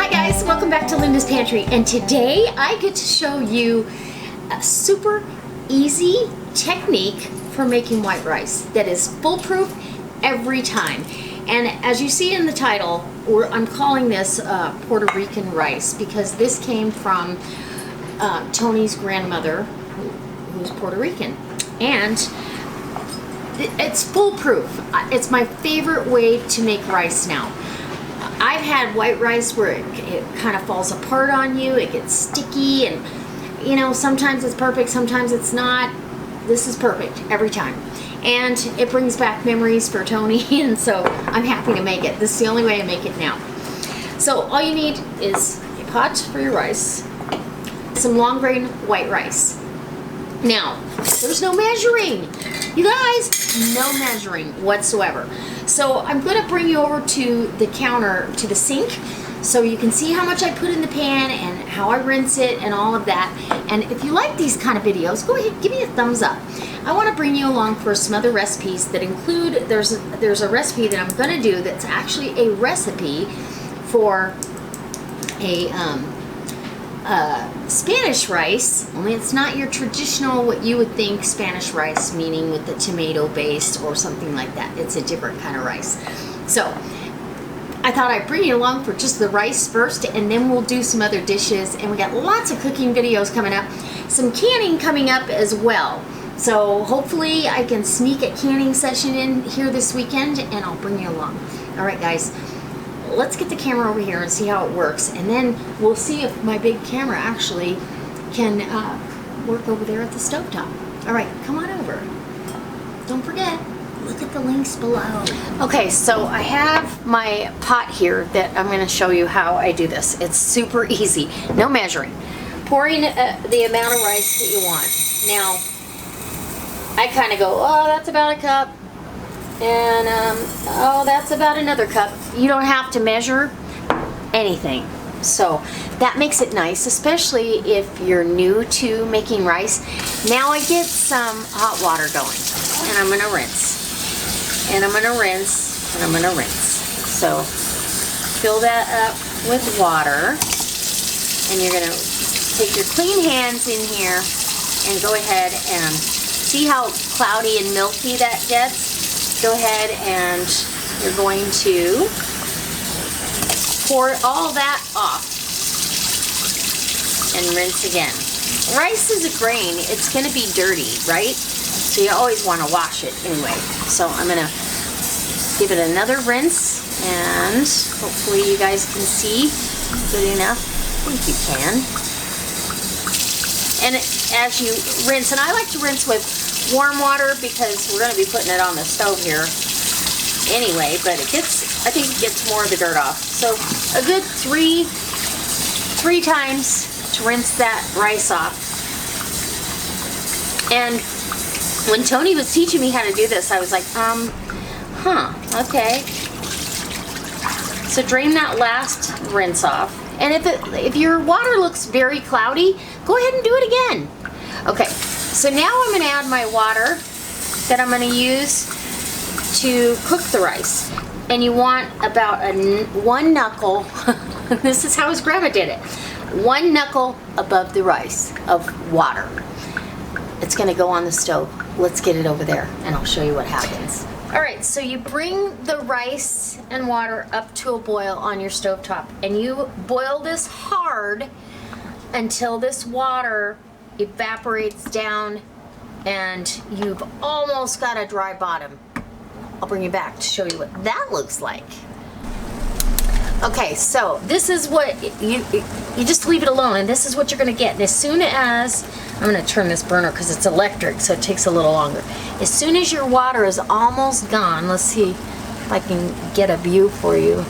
Hi guys, welcome back to Linda's Pantry, and today I get to show you a super easy technique for making white rice that is foolproof every time. And as you see in the title, I'm calling this Puerto Rican rice because this came from Tony's grandmother, who's Puerto Rican, and it's foolproof. It's my favorite way to make rice now. I've had white rice where it kind of falls apart on you, it gets sticky, and you know, sometimes it's perfect, sometimes it's not. This is perfect every time. And it brings back memories for Tony, and so I'm happy to make it. This is the only way I make it now. So all you need is a pot for your rice, some long grain white rice. Now, there's no measuring. You guys, no measuring whatsoever. So I'm going to bring you over to the counter, to the sink, so you can see how much I put in the pan and how I rinse it and all of that. And if you like these kind of videos, go ahead, give me a thumbs up. I want to bring you along for some other recipes that include, there's a recipe that I'm going to do that's actually a recipe for a Spanish rice, only it's not your traditional, what you would think Spanish rice, meaning with the tomato based or something like that. It's a different kind of rice. So I thought I'd bring you along for just the rice first, and then we'll do some other dishes, and we got lots of cooking videos coming up, some canning coming up as well. So hopefully I can sneak a canning session in here this weekend, and I'll bring you along. All right guys, let's get the camera over here and see how it works, and then we'll see if my big camera actually can work over there at the stovetop. All right, come on over. Don't forget, look at the links below. Okay, so I have my pot here that I'm going to show you how I do this. It's super easy, no measuring. Pouring the amount of rice that you want. Now, I kind of go, oh, that's about a cup. And oh, that's about another cup. You don't have to measure anything, so that makes it nice, especially if you're new to making rice. Now I get some hot water going, and I'm gonna rinse, and I'm gonna rinse, and I'm gonna rinse. So fill that up with water, and you're gonna take your clean hands in here and go ahead and see how cloudy and milky that gets. Go ahead and you're going to pour all that off and rinse again. Rice is a grain, it's going to be dirty, right? So you always want to wash it anyway. So I'm going to give it another rinse, and hopefully you guys can see good enough. I think you can. And as you rinse, and I like to rinse with warm water because we're going to be putting it on the stove here anyway, but it gets, I think it gets more of the dirt off. So a good three times to rinse that rice off. And when Tony was teaching me how to do this, I was like, okay. So drain that last rinse off. And if your water looks very cloudy, go ahead and do it again. Okay. So now I'm going to add my water that I'm going to use to cook the rice. And you want about one knuckle, this is how his grandma did it, one knuckle above the rice of water. It's going to go on the stove. Let's get it over there and I'll show you what happens. Alright, so you bring the rice and water up to a boil on your stovetop, and you boil this hard until this water evaporates down and you've almost got a dry bottom. I'll bring you back to show you what that looks like. Okay, so this is what you just leave it alone, and this is what you're going to get. And as soon as, I'm going to turn this burner because it's electric, so it takes a little longer. As soon as your water is almost gone, let's see if I can get a view for you,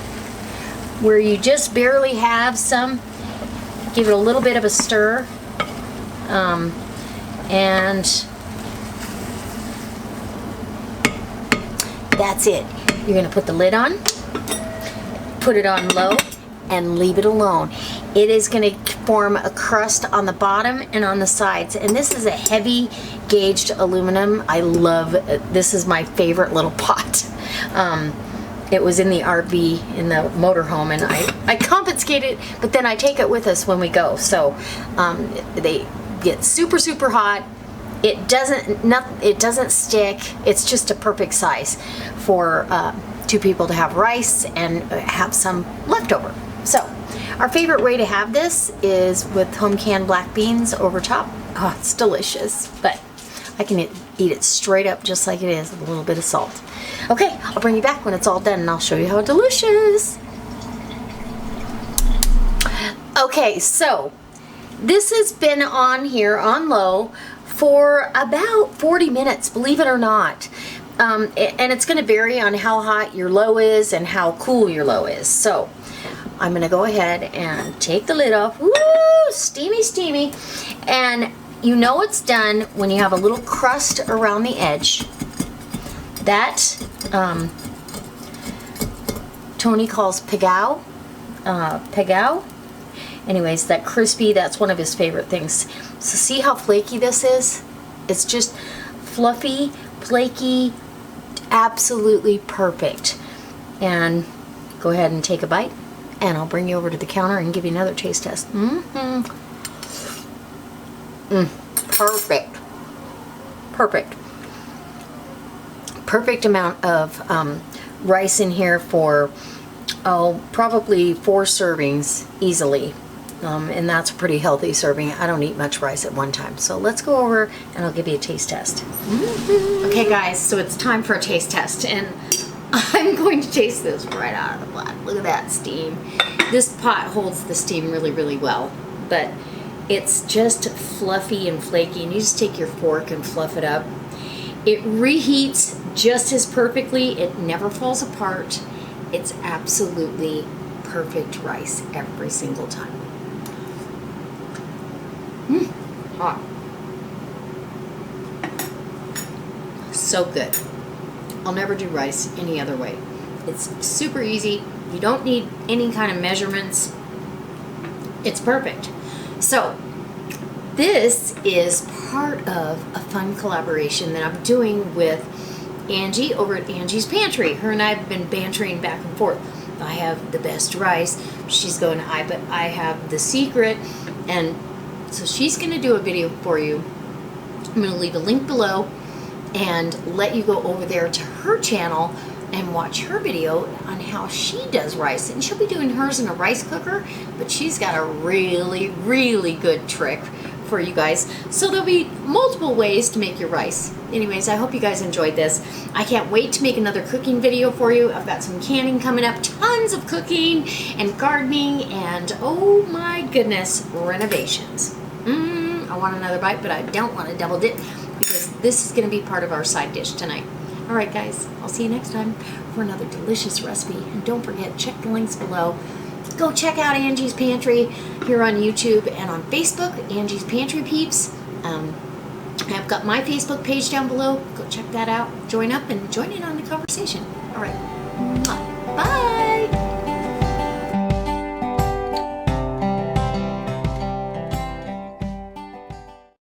where you just barely have some, give it a little bit of a stir. And that's it. You're going to put the lid on, put it on low, and leave it alone. It is going to form a crust on the bottom and on the sides. And this is a heavy gauged aluminum. I love it. This is my favorite little pot. it was in the RV, in the motorhome, and I confiscate it, but then I take it with us when we go. So they get super, super hot. It doesn't stick. It's just a perfect size for 2 people to have rice and have some leftover. So our favorite way to have this is with home canned black beans over top. Oh, it's delicious, but I can eat it straight up just like it is with a little bit of salt. Okay, I'll bring you back when it's all done and I'll show you how delicious. Okay, so this has been on here on low for about 40 minutes, believe it or not. And it's going to vary on how hot your low is and how cool your low is. So I'm going to go ahead and take the lid off. Woo! Steamy, steamy. And you know it's done when you have a little crust around the edge. That Tony calls pagao. Pagao. Anyways, that crispy, that's one of his favorite things. So see how flaky this is? It's just fluffy, flaky, absolutely perfect. And go ahead and take a bite, and I'll bring you over to the counter and give you another taste test. Perfect. Perfect. Perfect amount of rice in here for, probably 4 servings easily. And that's a pretty healthy serving. I don't eat much rice at one time. So let's go over and I'll give you a taste test. Okay guys, so it's time for a taste test, and I'm going to taste this right out of the pot. Look at that steam. This pot holds the steam really, really well, but it's just fluffy and flaky, and you just take your fork and fluff it up. It reheats just as perfectly. It never falls apart. It's absolutely perfect rice every single time. Hot. So good. I'll never do rice any other way. It's super easy. You don't need any kind of measurements. It's perfect. So this is part of a fun collaboration that I'm doing with Angie over at Angie's Pantry. Her and I have been bantering back and forth. I have the best rice. She's going, but I have the secret. And so she's going to do a video for you. I'm going to leave a link below and let you go over there to her channel and watch her video on how she does rice. And she'll be doing hers in a rice cooker, but she's got a really, really good trick for you guys. So there'll be multiple ways to make your rice. Anyways, I hope you guys enjoyed this. I can't wait to make another cooking video for you. I've got some canning coming up, tons of cooking and gardening, and oh my goodness, renovations. I want another bite, but I don't want to double dip because this is going to be part of our side dish tonight. All right, guys, I'll see you next time for another delicious recipe. And don't forget, check the links below. Go check out Angie's Pantry here on YouTube and on Facebook, Angie's Pantry Peeps. I've got my Facebook page down below. Go check that out. Join up and join in on the conversation. All right.